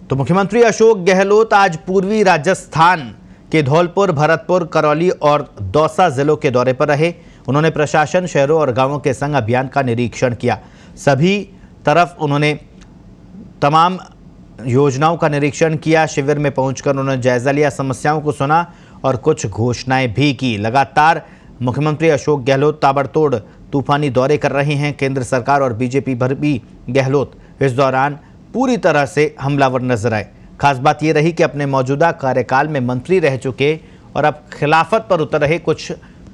तो मुख्यमंत्री अशोक गहलोत आज पूर्वी राजस्थान के धौलपुर, भरतपुर, करौली और दौसा जिलों के दौरे पर रहे। उन्होंने प्रशासन, शहरों और गांवों के संग अभियान का निरीक्षण किया। सभी तरफ उन्होंने तमाम योजनाओं का निरीक्षण किया। शिविर में पहुंचकर उन्होंने जायजा लिया, समस्याओं को सुना और कुछ घोषणाएं भी की। लगातार मुख्यमंत्री अशोक गहलोत ताबड़तोड़ तूफानी दौरे कर रहे हैं। केंद्र सरकार और बीजेपी पर भी गहलोत इस दौरान पूरी तरह से हमलावर नजर आए। खास बात यह रही कि अपने मौजूदा कार्यकाल में मंत्री रह चुके और अब खिलाफत पर उतर रहे कुछ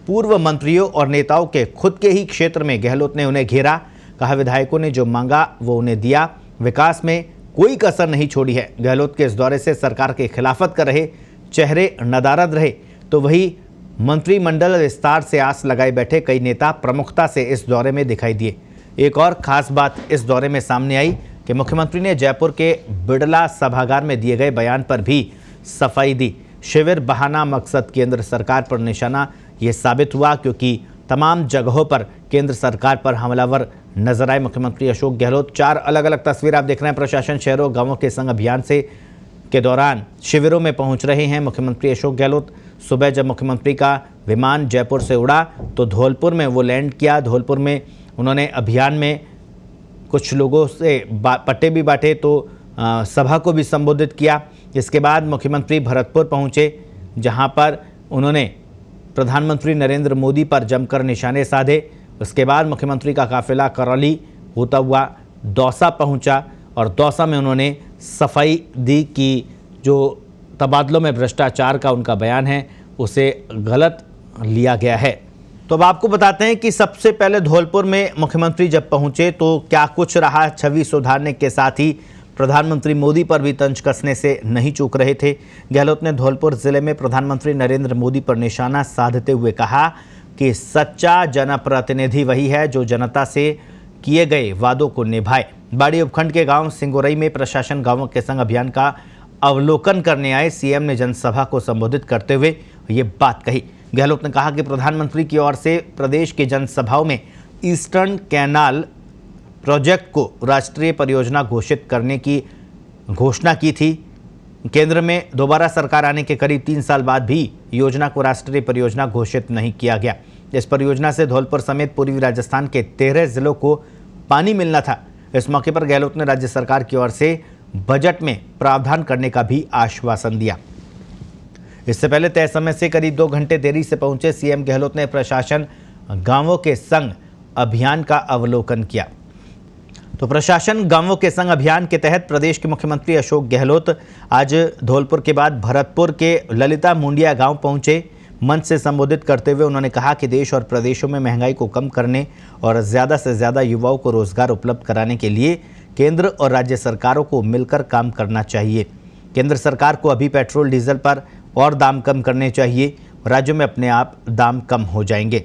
पूर्व मंत्रियों और नेताओं के खुद के ही क्षेत्र में गहलोत ने उन्हें घेरा। कहा, विधायकों ने जो मांगा वो उन्हें दिया, विकास में कोई कसर नहीं छोड़ी है। गहलोत के इस दौरे से सरकार के खिलाफत कर रहे चेहरे नदारद रहे, तो वही मंत्रिमंडल विस्तार से आस लगाए बैठे कई नेता प्रमुखता से इस दौरे में दिखाई दिए। एक और खास बात इस दौरे में सामने आई कि मुख्यमंत्री ने जयपुर के बिड़ला सभागार में दिए गए बयान पर भी सफाई दी। शिविर बहाना, मकसद केंद्र सरकार पर निशाना ये साबित हुआ, क्योंकि तमाम जगहों पर केंद्र सरकार पर हमलावर नजर आए मुख्यमंत्री अशोक गहलोत। 4 अलग अलग तस्वीर आप देख रहे हैं। प्रशासन, शहरों, गांवों के संग अभियान से के दौरान शिविरों में पहुंच रहे हैं मुख्यमंत्री अशोक गहलोत। सुबह जब मुख्यमंत्री का विमान जयपुर से उड़ा तो धौलपुर में वो लैंड किया। धौलपुर में उन्होंने अभियान में कुछ लोगों से पट्टे भी बांटे, तो सभा को भी संबोधित किया। इसके बाद मुख्यमंत्री भरतपुर पहुंचे, जहां पर उन्होंने प्रधानमंत्री नरेंद्र मोदी पर जमकर निशाने साधे। उसके बाद मुख्यमंत्री का काफिला करौली होता हुआ दौसा पहुंचा और दौसा में उन्होंने सफाई दी कि जो तबादलों में भ्रष्टाचार का उनका बयान है उसे गलत लिया गया है। तो अब आपको बताते हैं कि सबसे पहले धौलपुर में मुख्यमंत्री जब पहुंचे तो क्या कुछ रहा। छवि सुधारने के साथ ही प्रधानमंत्री मोदी पर भी तंज कसने से नहीं चूक रहे थे। गहलोत ने धौलपुर जिले में प्रधानमंत्री नरेंद्र मोदी पर निशाना साधते हुए कहा कि सच्चा जनप्रतिनिधि वही है जो जनता से किए गए वादों को निभाए। बाड़ी उपखंड के गांव सिंगोरई में प्रशासन गांवों के संग अभियान का अवलोकन करने आए सीएम ने जनसभा को संबोधित करते हुए ये बात कही। गहलोत ने कहा कि प्रधानमंत्री की ओर से प्रदेश की जनसभाओं में ईस्टर्न कैनाल प्रोजेक्ट को राष्ट्रीय परियोजना घोषित करने की घोषणा की थी। केंद्र में दोबारा सरकार आने के करीब 3 साल बाद भी योजना को राष्ट्रीय परियोजना घोषित नहीं किया गया। इस परियोजना से धौलपुर समेत पूर्वी राजस्थान के 13 जिलों को पानी मिलना था। इस मौके पर गहलोत ने राज्य सरकार की ओर से बजट में प्रावधान करने का भी आश्वासन दिया। इससे पहले तय समय से करीब 2 घंटे देरी से पहुंचे सीएम गहलोत ने प्रशासन, गांवों के संग अभियान का अवलोकन किया। तो प्रशासन, गांवों के संग अभियान के तहत प्रदेश के मुख्यमंत्री अशोक गहलोत आज धौलपुर के बाद भरतपुर के ललिता मुंडिया गांव पहुंचे। मंच से संबोधित करते हुए उन्होंने कहा कि देश और प्रदेशों में महंगाई को कम करने और ज़्यादा से ज़्यादा युवाओं को रोजगार उपलब्ध कराने के लिए केंद्र और राज्य सरकारों को मिलकर काम करना चाहिए। केंद्र सरकार को अभी पेट्रोल डीजल पर और दाम कम करने चाहिए, राज्यों में अपने आप दाम कम हो जाएंगे।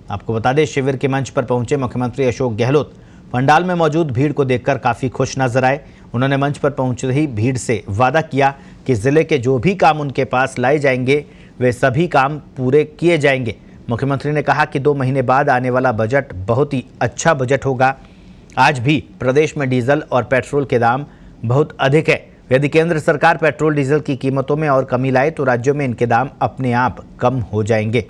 आपको बता दें, शिविर के मंच पर पहुंचे मुख्यमंत्री अशोक गहलोत पंडाल में मौजूद भीड़ को देखकर काफ़ी खुश नजर आए। उन्होंने मंच पर पहुंच रही भीड़ से वादा किया कि जिले के जो भी काम उनके पास लाए जाएंगे वे सभी काम पूरे किए जाएंगे। मुख्यमंत्री ने कहा कि 2 महीने बाद आने वाला बजट बहुत ही अच्छा बजट होगा। आज भी प्रदेश में डीजल और पेट्रोल के दाम बहुत अधिक है। यदि केंद्र सरकार पेट्रोल डीजल की कीमतों में और कमी लाए तो राज्यों में इनके दाम अपने आप कम हो जाएंगे।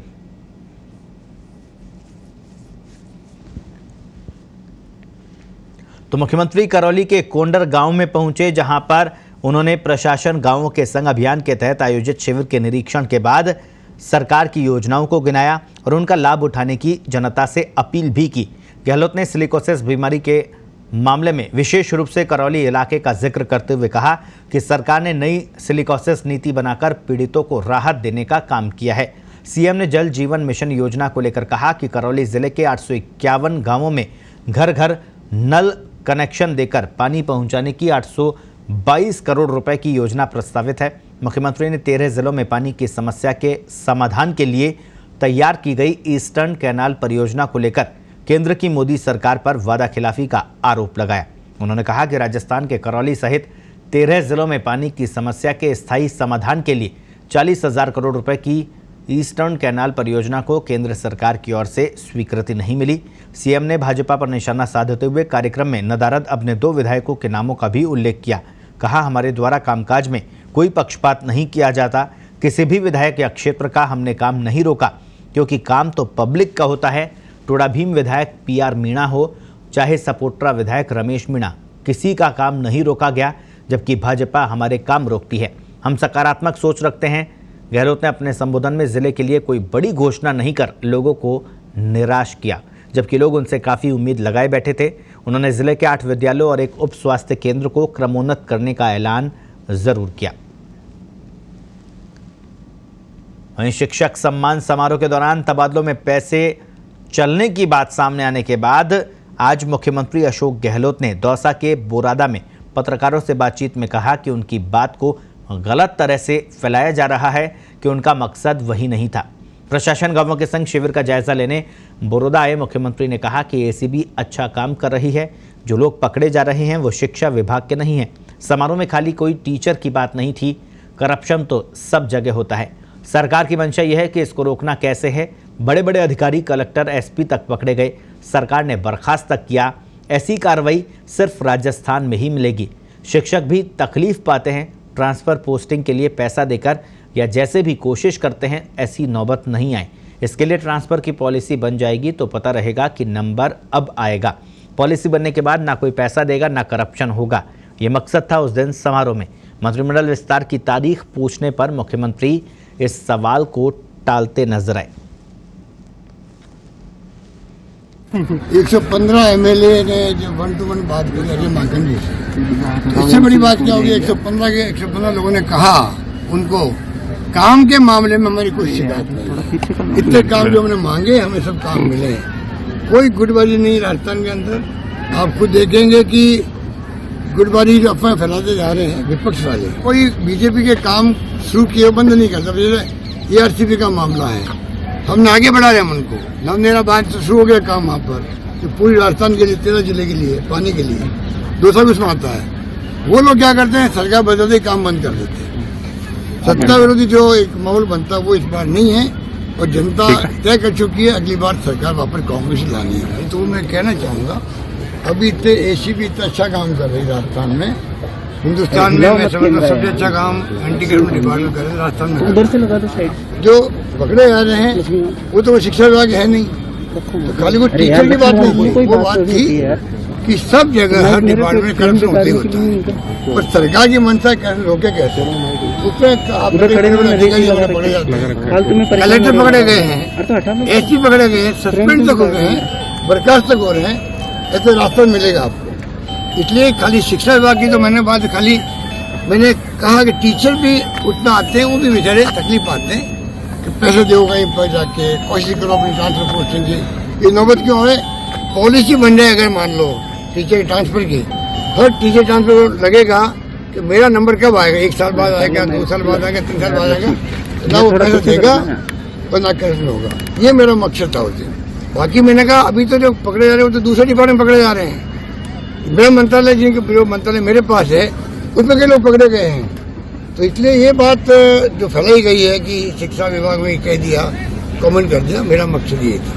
तो मुख्यमंत्री करौली के कोंडर गांव में पहुंचे, जहां पर उन्होंने प्रशासन, गांवों के संग अभियान के तहत आयोजित शिविर के निरीक्षण के बाद सरकार की योजनाओं को गिनाया और उनका लाभ उठाने की जनता से अपील भी की। गहलोत ने सिलिकोसिस बीमारी के मामले में विशेष रूप से करौली इलाके का जिक्र करते हुए कहा कि सरकार ने नई सिलिकोसिस नीति बनाकर पीड़ितों को राहत देने का काम किया है। सीएम ने जल जीवन मिशन योजना को लेकर कहा कि करौली जिले के 851 गांवों में घर घर नल कनेक्शन देकर पानी पहुंचाने की 822 करोड़ रुपए की योजना प्रस्तावित है। मुख्यमंत्री ने 13 जिलों में पानी की समस्या के समाधान के लिए तैयार की गई ईस्टर्न कैनाल परियोजना को लेकर केंद्र की मोदी सरकार पर वादाखिलाफी का आरोप लगाया। उन्होंने कहा कि राजस्थान के करौली सहित 13 जिलों में पानी की समस्या के स्थायी समाधान के लिए 40,000 करोड़ रुपए की ईस्टर्न कैनाल परियोजना को केंद्र सरकार की ओर से स्वीकृति नहीं मिली। सीएम ने भाजपा पर निशाना साधते हुए कार्यक्रम में नदारद अपने 2 विधायकों के नामों का भी उल्लेख किया। कहा, हमारे द्वारा कामकाज में कोई पक्षपात नहीं किया जाता। किसी भी विधायक या क्षेत्र का हमने काम नहीं रोका, क्योंकि काम तो पब्लिक का होता है। टोडा भीम विधायक PR मीणा हो चाहे सपोट्रा विधायक रमेश मीणा, किसी का काम नहीं रोका गया, जबकि भाजपा हमारे काम रोकती है। हम सकारात्मक सोच रखते हैं। गहलोत ने अपने संबोधन में जिले के लिए कोई बड़ी घोषणा नहीं कर लोगों को निराश किया, जबकि लोग उनसे काफ़ी उम्मीद लगाए बैठे थे। उन्होंने जिले के 8 विद्यालयों और एक उप स्वास्थ्य केंद्र को क्रमोन्नत करने का ऐलान जरूर किया। वहीं शिक्षक सम्मान समारोह के दौरान तबादलों में पैसे चलने की बात सामने आने के बाद आज मुख्यमंत्री अशोक गहलोत ने दौसा के बोरादा में पत्रकारों से बातचीत में कहा कि उनकी बात को गलत तरह से फैलाया जा रहा है कि उनका मकसद वही नहीं था। प्रशासन गांवों के संग शिविर का जायजा लेने बोरोदा आए मुख्यमंत्री ने कहा कि ACB अच्छा काम कर रही है। जो लोग पकड़े जा रहे हैं वो शिक्षा विभाग के नहीं हैं। समारोह में खाली कोई टीचर की बात नहीं थी। करप्शन तो सब जगह होता है। सरकार की मंशा यह है कि इसको रोकना कैसे है। बड़े बड़े अधिकारी कलेक्टर SP तक पकड़े गए, सरकार ने बर्खास्त तक किया। ऐसी कार्रवाई सिर्फ राजस्थान में ही मिलेगी। शिक्षक भी तकलीफ पाते हैं। ट्रांसफ़र पोस्टिंग के लिए पैसा देकर या जैसे भी कोशिश करते हैं, ऐसी नौबत नहीं आए। इसके लिए ट्रांसफ़र की पॉलिसी बन जाएगी तो पता रहेगा कि नंबर अब आएगा। पॉलिसी बनने के बाद ना कोई पैसा देगा ना करप्शन होगा। ये मकसद था उस दिन समारोह में। मंत्रिमंडल विस्तार की तारीख पूछने पर मुख्यमंत्री इस सवाल को टालते नजर आए। 115 MLA ने जो 1-to-1 बात करी अजय माकन जी से, इससे बड़ी बात क्या होगी। 115 लोगों ने कहा उनको काम के मामले में हमारी कोई शिकायत नहीं। इतने काम जो हमने मांगे हमें सब काम मिले। कोई गुटबाजी नहीं राजस्थान के अंदर। आप खुद देखेंगे कि गुटबाजी जो अफवाह फैलाते जा रहे हैं विपक्ष वाले, कोई बीजेपी के काम शुरू किए बंद नहीं करता। ARCB का मामला है, हमने आगे बढ़ा रहे हैं उनको। नवनेरा बांध से शुरू हो गया काम वहाँ पर, तो पूरी राजस्थान के लिए 13 जिले के लिए पानी के लिए 200 उसमें आता है। वो लोग क्या करते हैं, सरकार बदलते ही काम बंद कर देते हैं। सत्ता विरोधी जो एक माहौल बनता है वो इस बार नहीं है, और जनता तय कर चुकी है अगली बार सरकार वापस कांग्रेस लानी है। तो मैं कहना चाहूँगा, अभी इतने ACB इतना अच्छा काम कर रही है राजस्थान में, हिंदुस्तान में मैं समझता सबसे अच्छा काम एंटी करप्शन डिपार्टमेंट कर रहे हैं राजस्थान में। उधर से लगा दो साइड। जो पकड़े जा रहे हैं वो तो शिक्षा विभाग है नहीं, तो खाली वो टीचर की बात नहीं है। वो बात थी कि सब जगह हर डिपार्टमेंट में करप्शन होता ही होता है, और सरकार की मंशा कैसे रोके कैसे, उसमें कलेक्टर पकड़े गए हैं, SC पकड़े गए हैं, सस्पेंड तक हो गए हैं, बर्खास्त तक हो रहे हैं। ऐसे रास्ता मिलेगा आपको। इसलिए खाली शिक्षा विभाग की तो मैंने कहा कि टीचर भी उतना आते हैं, वो भी बेचारे तकलीफ पाते हैं कि पैसे दो कहीं पर जाके कोशिश करो अपनी ट्रांसफर पोस्टिंग की। ये नौबत क्यों है? पॉलिसी बन जाए अगर मान लो टीचर की ट्रांसफर की, हर टीचर ट्रांसफर लगेगा कि मेरा नंबर कब आएगा, 1 साल बाद आएगा, 2 साल बाद आएगा, 3 साल बाद आएगा, ना वो पैसा देगा और ना करप्शन होगा। ये मेरा मकसद था उस दिन। बाकी मैंने कहा अभी तो जो पकड़े जा रहे हैं वो तो दूसरे डिपार्टमेंट पकड़े जा रहे हैं। गृह मंत्रालय जिनके गृह मंत्रालय मेरे पास है उसमें कई लोग पकड़े गए हैं। तो इसलिए ये बात जो फैलाई गई है कि शिक्षा विभाग में कह दिया, कमेंट कर दिया, मेरा मकसद ये था।